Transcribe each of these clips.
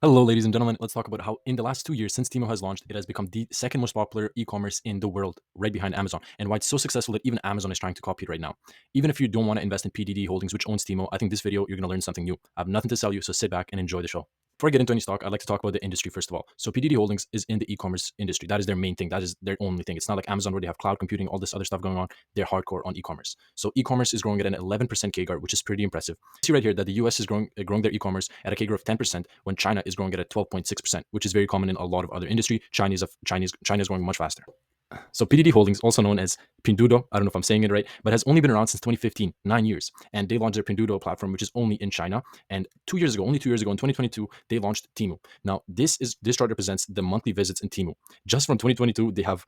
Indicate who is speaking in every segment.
Speaker 1: Hello, ladies and gentlemen. Let's talk about how, in the last 2 years since Temu has launched, it has become the second most popular e-commerce in the world, right behind Amazon, and why it's so successful that even Amazon is trying to copy it right now. Even if you don't want to invest in PDD Holdings, which owns Temu, I think this video you're going to learn something new. I have nothing to sell you, so sit back and enjoy the show. Before I get into any stock, I'd like to talk about the industry first of all. So PDD Holdings is in the e-commerce industry. That is their main thing. That is their only thing. It's not like Amazon where they have cloud computing, all this other stuff going on. They're hardcore on e-commerce. So e-commerce is growing at an 11% CAGR, which is pretty impressive. You see right here that the US is growing their e-commerce at a CAGR of 10%, when China is growing at a 12.6%, which is very common in a lot of other industry. China is growing much faster. So PDD Holdings, also known as Pinduoduo, I don't know if I'm saying it right, but has only been around since 2015, 9 years. And they launched their Pinduoduo platform, which is only in China. And 2 years ago, only 2 years ago, in 2022, they launched Temu. Now, this chart represents the monthly visits in Temu. Just from 2022, they have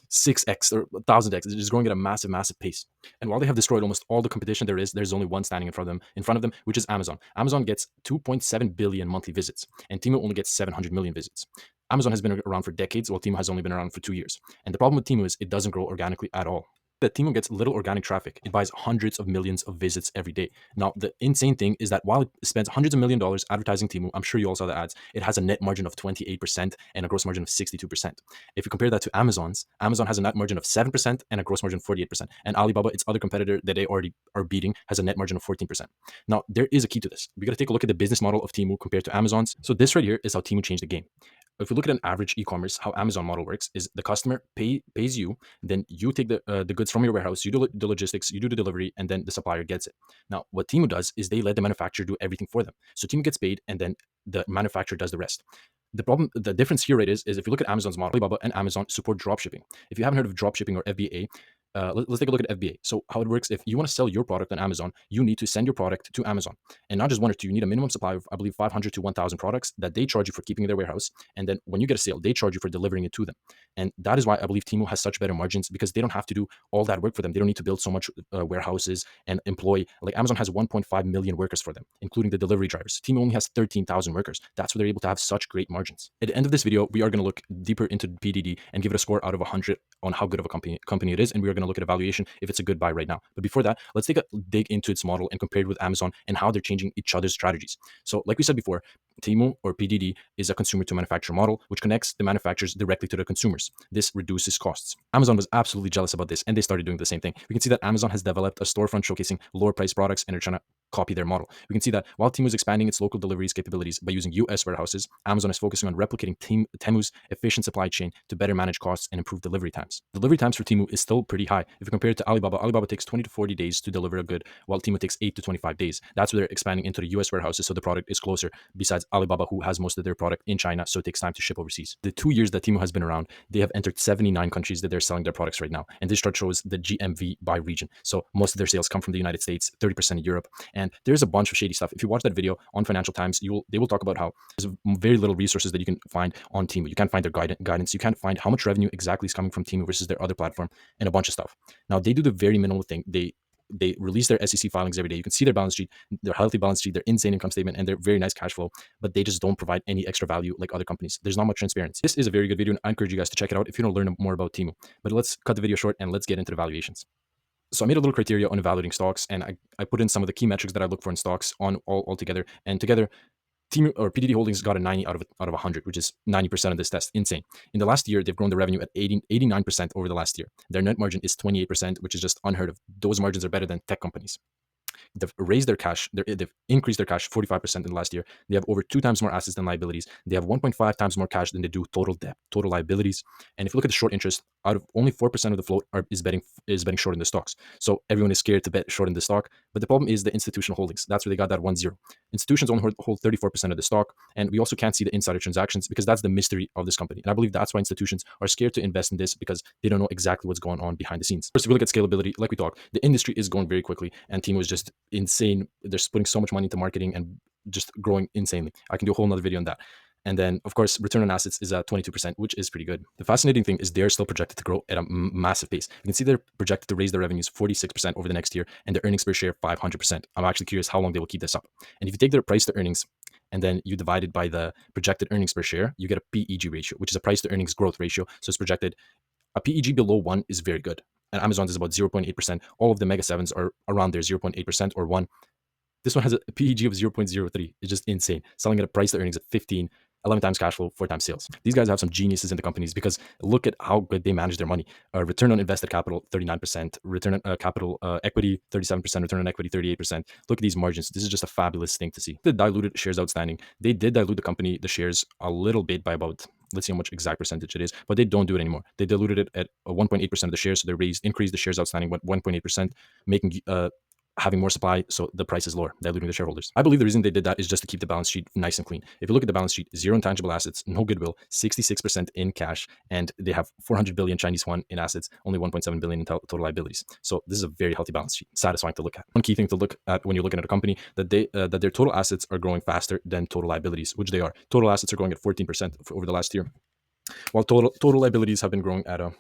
Speaker 1: 6x or 1000x. It's just growing at a massive, massive pace. And while they have destroyed almost all the competition there is, there's only one standing in front of them, which is Amazon. Amazon gets 2.7 billion monthly visits, and Temu only gets 700 million visits. Amazon has been around for decades, while Temu has only been around for 2 years. And the problem with Temu is it doesn't grow organically at all. That Temu gets little organic traffic. It buys hundreds of millions of visits every day. Now, the insane thing is that while it spends hundreds of $1 millions advertising Temu, I'm sure you all saw the ads, it has a net margin of 28% and a gross margin of 62%. If you compare that to Amazon has a net margin of 7% and a gross margin of 48%. And Alibaba, its other competitor that they already are beating, has a net margin of 14%. Now, there is a key to this. We got to take a look at the business model of Temu compared to Amazon's. So this right here is how Temu changed the game. If we look at an average e-commerce, how Amazon model works is the customer pays you, then you take the goods from your warehouse, you do the logistics, you do the delivery, and then the supplier gets it. Now, what Temu does is they let the manufacturer do everything for them. So Temu gets paid, and then the manufacturer does the rest. The difference here, right, is if you look at Amazon's model, Alibaba and Amazon support dropshipping. If you haven't heard of dropshipping or FBA, let's take a look at FBA. So how it works: if you want to sell your product on Amazon, you need to send your product to Amazon, and not just one or two. You need a minimum supply of, I believe, 500 to 1,000 products that they charge you for keeping in their warehouse, and then when you get a sale, they charge you for delivering it to them. And that is why I believe Temu has such better margins, because they don't have to do all that work for them. They don't need to build so much warehouses and employ. Like Amazon has 1.5 million workers for them, including the delivery drivers. Temu only has 13,000 workers. That's why they're able to have such great margins. At the end of this video, we are going to look deeper into PDD and give it a score out of 100 on how good of a company it is, and we are going to look at evaluation if it's a good buy right now. But before that, let's take a dig into its model and compare it with Amazon and how they're changing each other's strategies. So like we said before, Temu or PDD is a consumer to manufacturer model, which connects the manufacturers directly to the consumers. This reduces costs. Amazon was absolutely jealous about this, and they started doing the same thing. We can see that Amazon has developed a storefront showcasing lower price products, and they're trying to copy their model. We can see that while Temu is expanding its local deliveries capabilities by using US warehouses, Amazon is focusing on replicating Temu's efficient supply chain to better manage costs and improve delivery times. Delivery times for Temu is still pretty high. If you compare it to Alibaba, Alibaba takes 20 to 40 days to deliver a good, while Temu takes 8 to 25 days. That's where they're expanding into the US warehouses, so the product is closer, besides Alibaba, who has most of their product in China, so it takes time to ship overseas. The 2 years that Temu has been around, they have entered 79 countries that they're selling their products right now. And this chart shows the GMV by region. So most of their sales come from the United States, 30% in Europe. And there's a bunch of shady stuff. If you watch that video on Financial Times, they will talk about how there's very little resources that you can find on Temu. You can't find their guidance. You can't find how much revenue exactly is coming from Temu versus their other platform, and a bunch of stuff. Now, they do the very minimal thing. They release their SEC filings every day. You can see their balance sheet, their healthy balance sheet, their insane income statement, and their very nice cash flow, but they just don't provide any extra value like other companies. There's not much transparency. This is a very good video, and I encourage you guys to check it out if you don't learn more about Temu. But let's cut the video short and let's get into the valuations. So I made a little criteria on evaluating stocks, and I put in some of the key metrics that I look for in stocks on all together. And together, Temu or PDD Holdings got a 90 out of 100, which is 90% of this test. Insane. In the last year, they've grown the revenue at 89% over the last year. Their net margin is 28%, which is just unheard of. Those margins are better than tech companies. They've raised their cash. They've increased their cash 45% in the last year. They have over 2 times more assets than liabilities. They have 1.5 times more cash than they do total debt, total liabilities. And if you look at the short interest, out of only 4% of the float is betting short in the stocks. So everyone is scared to bet short in the stock. But the problem is the institutional holdings. That's where they got that 1-0. Institutions only hold 34% of the stock. And we also can't see the insider transactions because that's the mystery of this company. And I believe that's why institutions are scared to invest in this, because they don't know exactly what's going on behind the scenes. First, if we look at scalability, like we talked, the industry is growing very quickly, and Temu is just insane. They're putting so much money into marketing and just growing insanely. I can do a whole nother video on that. And then, of course, return on assets is at 22%, which is pretty good. The fascinating thing is they're still projected to grow at a massive pace. You can see they're projected to raise their revenues 46% over the next year, and their earnings per share 500%. I'm actually curious how long they will keep this up. And if you take their price to earnings and then you divide it by the projected earnings per share, you get a PEG ratio, which is a price to earnings growth ratio. So it's projected a PEG below 1 is very good. And Amazon's is about 0.8%. All of the Mega 7s are around there, 0.8% or 1. This one has a PEG of 0.03. It's just insane. Selling at a price to earnings at 15, 11 times cash flow, 4 times sales. These guys have some geniuses in the companies because look at how good they manage their money. Return on invested capital, 39%. Return on capital equity, 37%. Return on equity, 38%. Look at these margins. This is just a fabulous thing to see. The diluted shares outstanding. They did dilute the company, the shares, a little bit by about, let's see how much exact percentage it is, but they don't do it anymore. They diluted it at 1.8% of the shares. So they increased the shares outstanding by 1.8%, making having more supply, so the price is lower, diluting the shareholders. I believe the reason they did that is just to keep the balance sheet nice and clean. If you look at the balance sheet, zero intangible assets, no goodwill, 66% in cash, and they have 400 billion Chinese yuan in assets, only 1.7 billion in total liabilities. So this is a very healthy balance sheet, satisfying to look at. One key thing to look at when you're looking at a company, that their total assets are growing faster than total liabilities, which they are. Total assets are growing at 14% over the last year, while total liabilities have been growing at a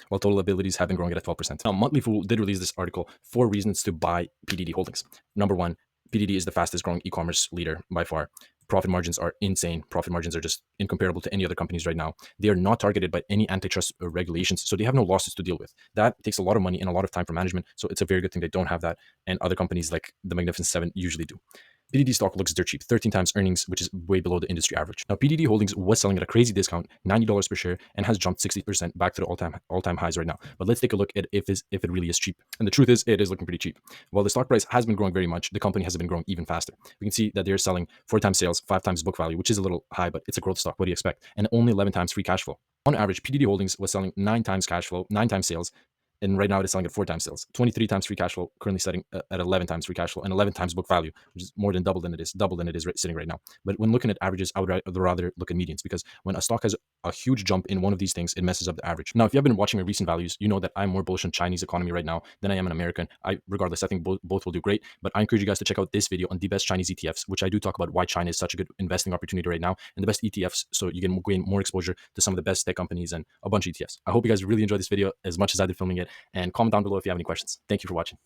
Speaker 1: while total liabilities have been growing at a 12%. Now, Monthly Fool did release this article, 4 reasons to buy PDD Holdings. Number one, PDD is the fastest growing e-commerce leader by far. Profit margins are insane. Profit margins are just incomparable to any other companies right now. They are not targeted by any antitrust regulations, so they have no losses to deal with. That takes a lot of money and a lot of time for management, so it's a very good thing they don't have that, and other companies like the Magnificent Seven usually do. PDD stock looks dirt cheap, 13 times earnings, which is way below the industry average. Now, PDD Holdings was selling at a crazy discount, $90 per share, and has jumped 60% back to the all-time highs right now. But let's take a look at if it really is cheap. And the truth is, it is looking pretty cheap. While the stock price has been growing very much, the company has been growing even faster. We can see that they're selling 4 times sales, 5 times book value, which is a little high, but it's a growth stock. What do you expect? And only 11 times free cash flow. On average, PDD Holdings was selling 9 times cash flow, 9 times sales, and right now it is selling at 4 times sales, 23 times free cash flow, currently setting at 11 times free cash flow, and 11 times book value, which is more than double than it is sitting right now. But when looking at averages, I would rather look at medians, because when a stock has a huge jump in one of these things, it messes up the average. Now, if you have been watching my recent values, you know that I'm more bullish on Chinese economy right now than I am an American. Regardless, I think both will do great, but I encourage you guys to check out this video on the best Chinese ETFs, which I do talk about why China is such a good investing opportunity right now, and the best ETFs, so you can gain more exposure to some of the best tech companies and a bunch of ETFs. I hope you guys really enjoyed this video as much as I did filming it, and comment down below if you have any questions. Thank you for watching.